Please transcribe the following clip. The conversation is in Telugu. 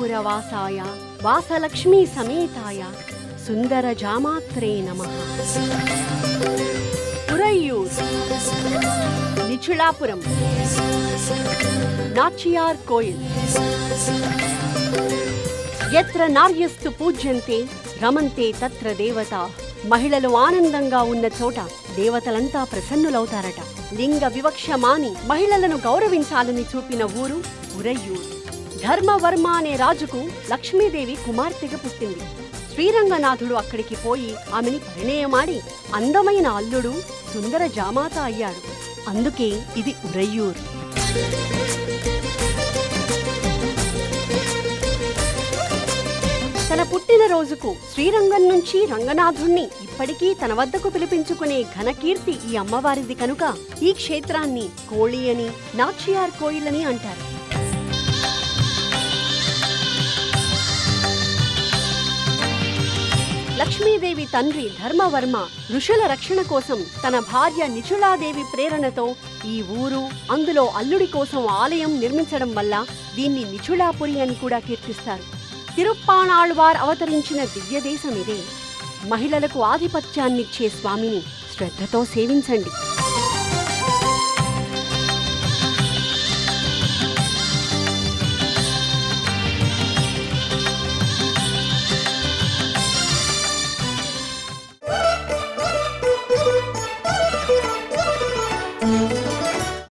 నిచిళాపురవాసాయ వాసలక్ష్మీ సమేతాయ సుందర జామాత్రే నమః. ఉరయ్యూర్, నిచిళాపురం, నాచియార్ కోయిల్. యత్ర నార్యస్తు పూజ్యంతే రమంతే తత్ర దేవతా. మహిళలు ఆనందంగా ఉన్న చోట దేవతలంతా ప్రసన్నులవుతారట. లింగ వివక్ష మాని మహిళలను గౌరవించాలని చూపిన ఊరు ఉరయ్యూరు. ధర్మవర్మ అనే రాజుకు లక్ష్మీదేవి కుమార్తెగా పుట్టింది. శ్రీరంగనాథుడు అక్కడికి పోయి ఆమెని పరిణయమాడి అందమైన అల్లుడు సుందర జామాత అయ్యాడు. అందుకే ఇది ఉరయ్యూరు. తన పుట్టినరోజుకు శ్రీరంగం నుంచి రంగనాథుణ్ణి ఇప్పటికీ తన వద్దకు పిలిపించుకునే ఘనకీర్తి ఈ అమ్మవారిది కనుక ఈ క్షేత్రాన్ని కోళి అని, నాచియార్ కోయిల్ అని అంటారు. లక్ష్మీదేవి తండ్రి ధర్మవర్మ ఋషుల రక్షణ కోసం తన భార్య నిచుళాదేవి ప్రేరణతో ఈ ఊరు, అందులో అల్లుడి కోసం ఆలయం నిర్మించడం వల్ల దీన్ని నిచుళాపురి అని కూడా కీర్తిస్తారు. తిరుప్పాణాళ్వార్ అవతరించిన దివ్యదేశమిదే. మహిళలకు ఆధిపత్యాన్నిచ్చే స్వామిని శ్రద్ధతో సేవించండి.